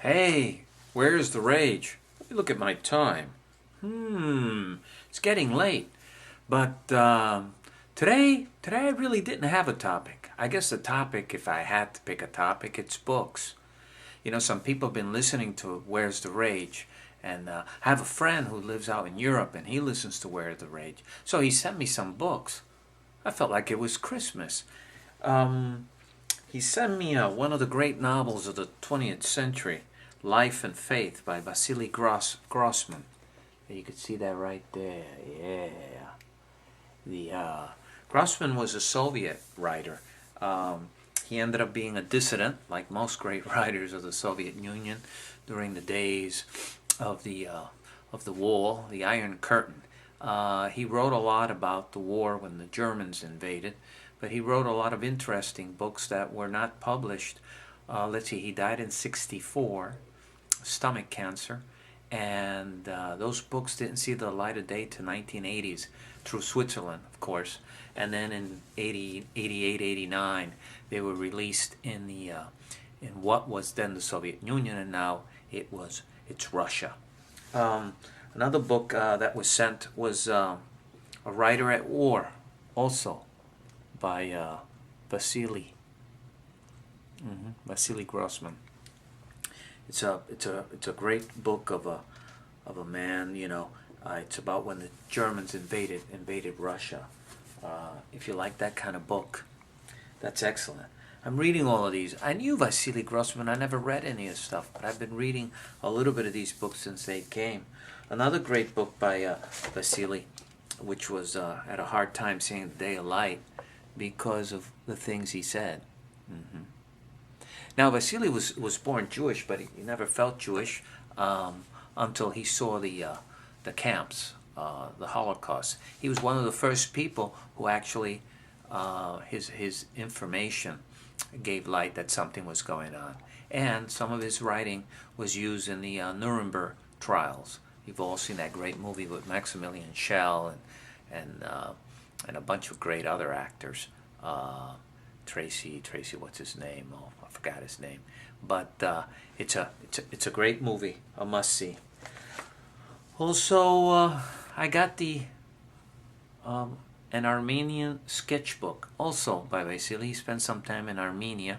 Hey, where's the rage? Look at my time. It's getting late. But today I really didn't have a topic. I guess the topic, if I had to pick a topic, it's books. You know, some people have been listening to Where's the Rage, and I have a friend who lives out in Europe, and he listens to Where's the Rage. So he sent me some books. I felt like it was Christmas. He sent me one of the great novels of the 20th century, Life and Faith by Vasily Grossman. You can see that right there. Yeah. Grossman was a Soviet writer. He ended up being a dissident, like most great writers of the Soviet Union, during the days of the wall, the Iron Curtain. He wrote a lot about the war when the Germans invaded, but he wrote a lot of interesting books that were not published. Let's see, he died in '64, stomach cancer, and those books didn't see the light of day to 1980s through Switzerland, of course, and then in 88, 89, they were released in what was then the Soviet Union, and now it's Russia. Another book that was sent was A Writer at War, also by Vasily Grossman. It's a great book of a man. It's about when the Germans invaded Russia. If you like that kind of book, that's excellent. I'm reading all of these. I knew Vasily Grossman. I never read any of his stuff, but I've been reading a little bit of these books since they came. Another great book by Vasily, which was had a hard time seeing the day of light because of the things he said. Now, Vasily was born Jewish, but he never felt Jewish until he saw the camps, the Holocaust. He was one of the first people who actually, his information gave light that something was going on. And some of his writing was used in the Nuremberg trials. You've all seen that great movie with Maximilian Schell and a bunch of great other actors. Tracy, what's his name? Oh, I forgot his name. But it's a great movie, a must see. Also, I got an Armenian sketchbook, also by Vasily. He spent some time in Armenia,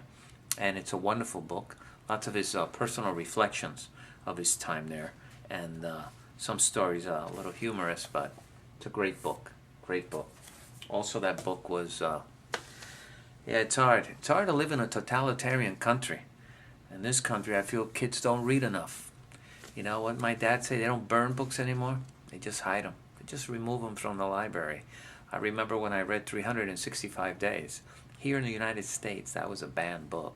and it's a wonderful book. Lots of his personal reflections of his time there, and some stories a little humorous, but it's a great book. Also, that book was, it's hard. It's hard to live in a totalitarian country. In this country, I feel kids don't read enough. You know what my dad said? They don't burn books anymore. They just hide them. They just remove them from the library. I remember when I read 365 Days. Here in the United States, that was a banned book.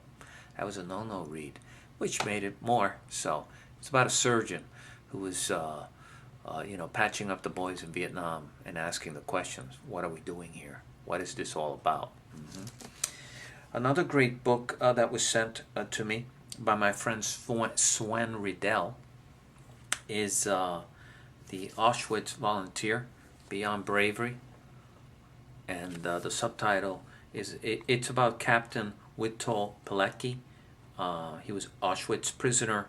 That was a no-no read, which made it more so. It's about a surgeon who was, patching up the boys in Vietnam and asking the questions. What are we doing here? What is this all about? Another great book that was sent to me by my friend Sven Riddell is the Auschwitz Volunteer, Beyond Bravery. And the subtitle is, it's about Captain Witold Pilecki. He was Auschwitz prisoner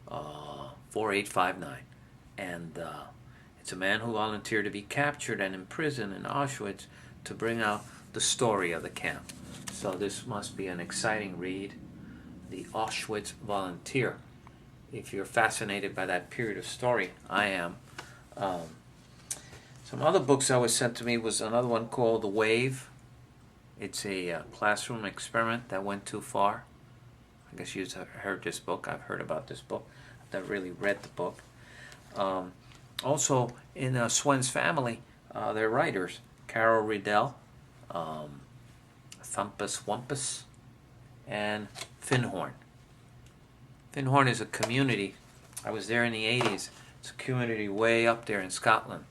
4859. And it's a man who volunteered to be captured and imprisoned in Auschwitz to bring out the story of the camp. So this must be an exciting read, The Auschwitz Volunteer. If you're fascinated by that period of story, I am. Some other books that was sent to me was another one called The Wave. It's a classroom experiment that went too far. I guess you've heard this book. I've heard about this book. I've never really read the book. Also, in Swen's family, they're writers. Carol Riddell, Thumpus Wumpus, and Finhorn. Finhorn is a community. I was there in the 80s. It's a community way up there in Scotland.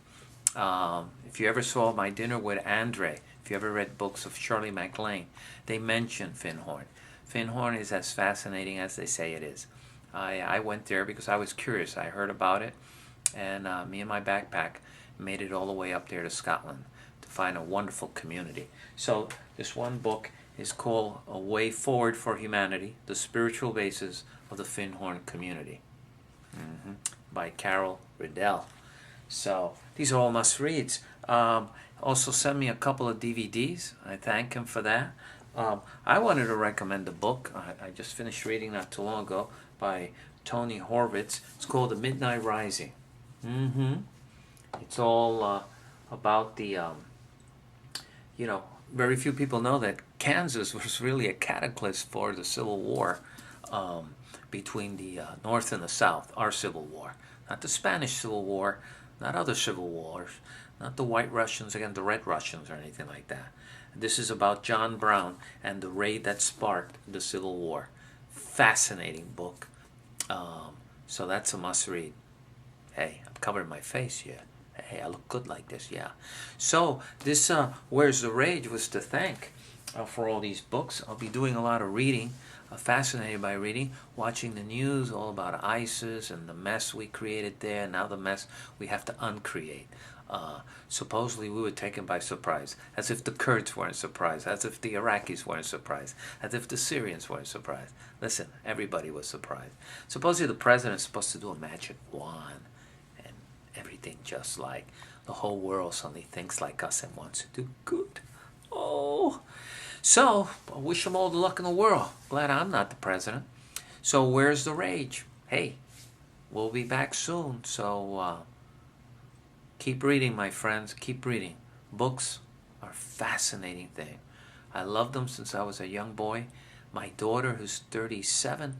If you ever saw My Dinner with Andre, if you ever read books of Shirley MacLaine, they mention Finhorn. Finhorn is as fascinating as they say it is. I went there because I was curious. I heard about it, and me and my backpack made it all the way up there to Scotland to find a wonderful community. So this one book is called A Way Forward for Humanity, The Spiritual Basis of the Finhorn Community, by Carol Riddell. So these are all must-reads. Also sent me a couple of DVDs. I thank him for that. I wanted to recommend a book I just finished reading not too long ago by Tony Horvitz. It's called The Midnight Rising. It's all about the, very few people know that Kansas was really a cataclysm for the Civil War between the North and the South, our Civil War. Not the Spanish Civil War, not other civil wars, not the White Russians against the Red Russians or anything like that. This is about John Brown and the raid that sparked the Civil War. Fascinating book. So that's a must-read. Hey, I'm covering my face here. Hey, I look good like this, yeah. So this Where's the Rage was to thank for all these books. I'll be doing a lot of reading, fascinated by reading, watching the news, all about ISIS and the mess we created there, now the mess we have to uncreate. Supposedly we were taken by surprise, as if the Kurds weren't surprised, as if the Iraqis weren't surprised, as if the Syrians weren't surprised. Listen, everybody was surprised. Supposedly the president's supposed to do a magic wand, and everything just like the whole world suddenly thinks like us and wants to do good. Oh, so I wish them all the luck in the world. Glad I'm not the president. So where's the rage? Hey, we'll be back soon. So keep reading, my friends. Keep reading. Books are a fascinating thing. I loved them since I was a young boy. My daughter, who's 37,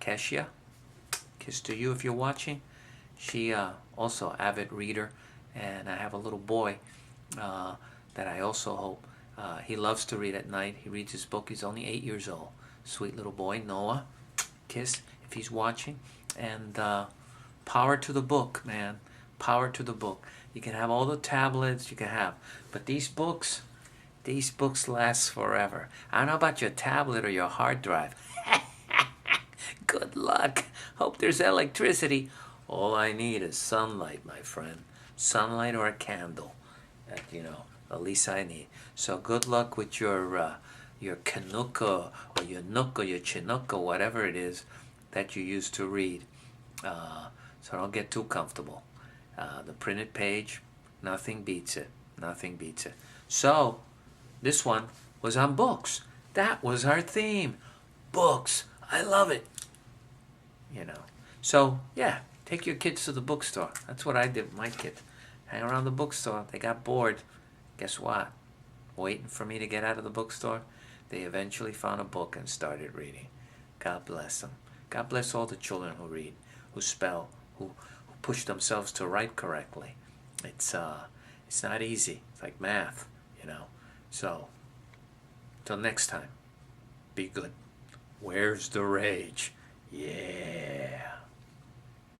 Kesha, kiss to you if you're watching. She also avid reader, and I have a little boy that I also hope he loves to read at night. He reads his book. He's only 8 years old. Sweet little boy, Noah. Kiss if he's watching. And power to the book, man. Power to the book. You can have all the tablets you can have, but these books last forever. I don't know about your tablet or your hard drive. Good luck. Hope there's electricity. All I need is sunlight, my friend. Sunlight or a candle. That, the least I need. So good luck with your Kanuka or your Nook or your Chinook or whatever it is that you use to read. So don't get too comfortable. The printed page, nothing beats it. Nothing beats it. So this one was on books. That was our theme. Books. I love it. So yeah, take your kids to the bookstore. That's what I did with my kids. Hang around the bookstore. They got bored. Guess what? Waiting for me to get out of the bookstore, they eventually found a book and started reading. God bless them. God bless all the children who read, who spell, who push themselves to write correctly. It's not easy. It's like math, So, till next time, be good. Where's the rage? Yeah.